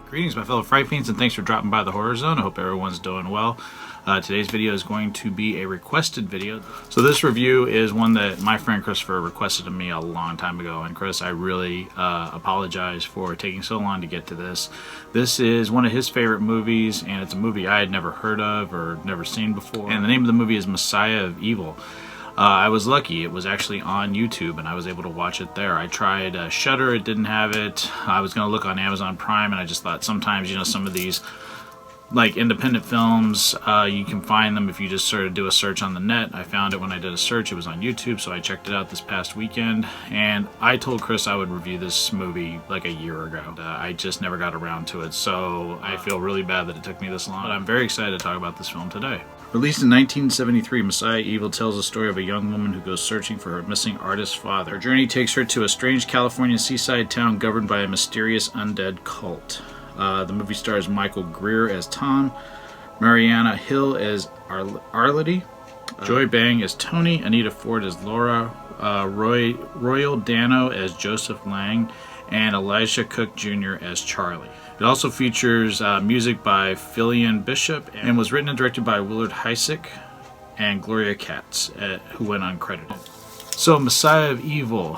Greetings, my fellow Fright Fiends, and thanks for dropping by the Horror Zone. I hope everyone's doing well. Today's video is going to be a requested video. So this review is one that my friend Christopher requested of me a long time ago. And Chris, I really apologize for taking so long to get to this. This is one of his favorite movies, and it's a movie I had never heard of or never seen before. And the name of the movie is Messiah of Evil. I was lucky. It was actually on YouTube, and I was able to watch it there. I tried Shudder. It didn't have it. I was going to look on Amazon Prime, and I just thought sometimes, you know, some of these like independent films, you can find them if you just sort of do a search on the net. I found it when I did a search. It was on YouTube, so I checked it out this past weekend, and I told Chris I would review this movie like a year ago. I just never got around to it, so I feel really bad that it took me this long, but I'm very excited to talk about this film today. Released in 1973, Messiah Evil tells the story of a young woman who goes searching for her missing artist father. Her journey takes her to a strange California seaside town governed by a mysterious undead cult. The movie stars Michael Greer as Tom, Mariana Hill as Arlety, Joy Bang as Tony, Anita Ford as Laura, Royal Dano as Joseph Lang, and Elijah Cook Jr. as Charlie. It also features music by Phillian Bishop and was written and directed by Willard Hysick and Gloria Katz, who went uncredited. So, Messiah of Evil,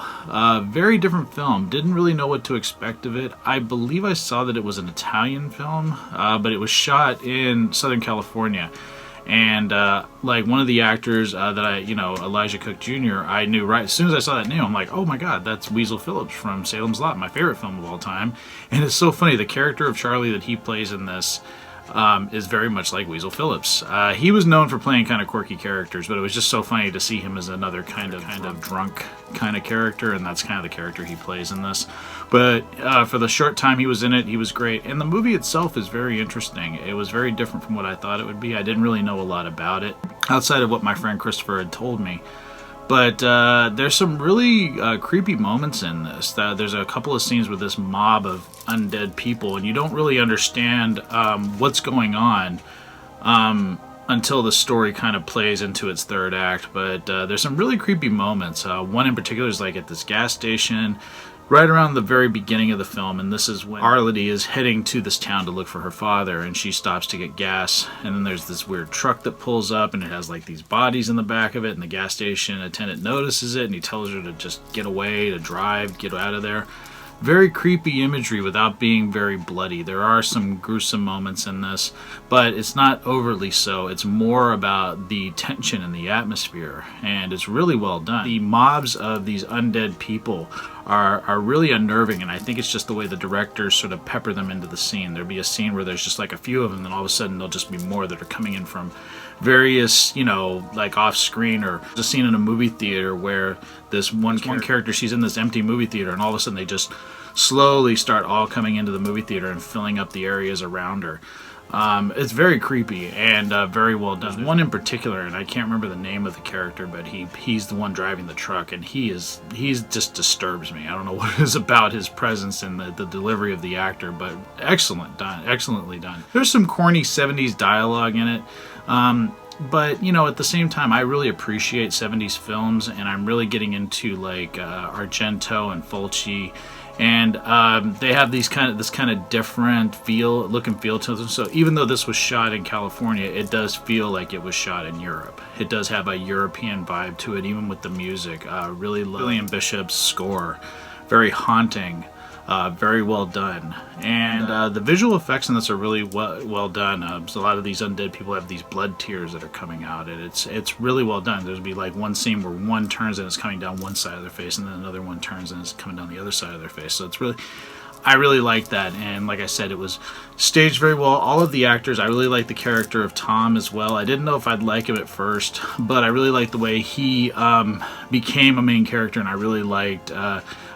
very different film. Didn't really know what to expect of it. I believe I saw that it was an Italian film, but it was shot in Southern California. And like one of the actors that Elijah Cook Jr., I knew right as soon as I saw that name. I'm like, oh my god, that's Weasel Phillips from Salem's Lot, my favorite film of all time. And it's so funny, the character of Charlie that he plays in this is very much like Weasel Phillips. He was known for playing kind of quirky characters, but it was just so funny to see him as another kind of drunk kind of character, and that's kind of the character he plays in this. But for the short time he was in it, he was great. And the movie itself is very interesting. It was very different from what I thought it would be. I didn't really know a lot about it, outside of what my friend Christopher had told me. But there's some really creepy moments in this. There's a couple of scenes with this mob of undead people, and you don't really understand what's going on until the story kind of plays into its third act. But there's some really creepy moments. One in particular is like at this gas station, right around the very beginning of the film, and this is when Arlety is heading to this town to look for her father, and she stops to get gas, and then there's this weird truck that pulls up, and it has like these bodies in the back of it, and the gas station attendant notices it, and he tells her to just get away, to drive, get out of there. Very creepy imagery without being very bloody. There are some gruesome moments in this, but it's not overly so. It's more about the tension and the atmosphere, and it's really well done. The mobs of these undead people are really unnerving, and I think it's just the way the directors sort of pepper them into the scene. There'll be a scene where there's just like a few of them, and then all of a sudden there'll just be more that are coming in from various, you know, like off screen, or a scene in a movie theater where this one character, she's in this empty movie theater, and all of a sudden they just slowly start all coming into the movie theater and filling up the areas around her. It's very creepy and very well done. There's one in particular, and I can't remember the name of the character, but he's the one driving the truck, and he just disturbs me. I don't know what it is about his presence and the delivery of the actor, but excellently done. There's some corny 70s dialogue in it. But, you know, at the same time, I really appreciate 70s films, and I'm really getting into like Argento and Fulci, and they have this kind of different look and feel to them. So even though this was shot in California, it does feel like it was shot in Europe. It does have a European vibe to it, even with the music. Really love Phillian Bishop's score, very haunting. Very well done, and the visual effects in this are really well done. So a lot of these undead people have these blood tears that are coming out, and it's really well done. There'll be like one scene where one turns and it's coming down one side of their face, and then another one turns and it's coming down the other side of their face. So I really like that, and like I said, it was staged very well. All of the actors, I really like the character of Tom as well. I didn't know if I'd like him at first, but I really liked the way he became a main character, and I really liked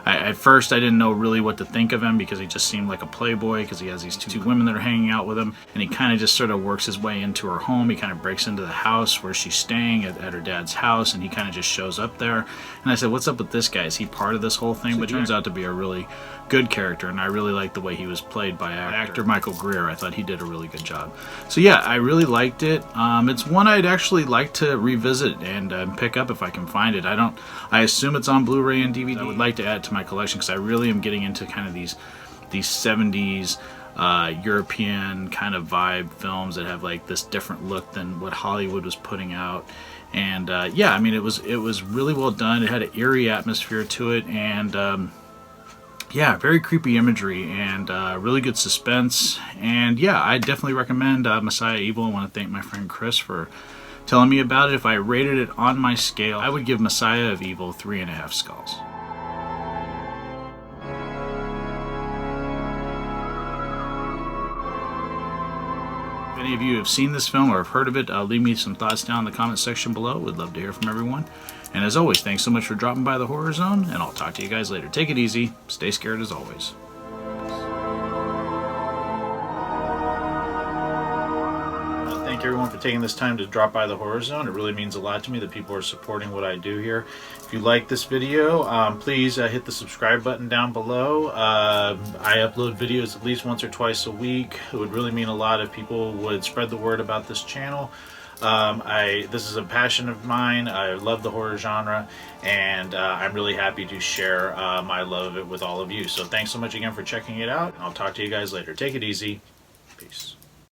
at first I didn't know really what to think of him, because he just seemed like a playboy, because he has these two women that are hanging out with him, and he kind of just sort of works his way into her home. He kind of breaks into the house where she's staying at her dad's house, and he kind of just shows up there. And I said, what's up with this guy? Is he part of this whole thing? But it turns out to be a really good character, and I really liked the way he was played by actor Michael Greer. I thought he did a really good job. So yeah, I really liked it. It's one I'd actually like to revisit and pick up if I can find it. I assume it's on Blu-ray and DVD. I would like to add to my collection, because I really am getting into kind of these 70s European kind of vibe films that have like this different look than what Hollywood was putting out. And yeah, I mean, it was really well done. It had an eerie atmosphere to it, and yeah, very creepy imagery, and really good suspense. And yeah, I definitely recommend Messiah Evil. I want to thank my friend Chris for telling me about it. If I rated it on my scale, I would give Messiah of Evil 3.5 skulls. If any of you have seen this film or have heard of it, leave me some thoughts down in the comment section below. Would love to hear from everyone. And as always, thanks so much for dropping by the Horror Zone, and I'll talk to you guys later. Take it easy. Stay scared as always. Thank everyone for taking this time to drop by the Horror Zone. It really means a lot to me that people are supporting what I do here. If you like this video, please hit the subscribe button down below. I upload videos at least once or twice a week. It would really mean a lot if people would spread the word about this channel. This is a passion of mine. I love the horror genre, and I'm really happy to share my love of it with all of you. So thanks so much again for checking it out, and I'll talk to you guys later. Take it easy. Peace.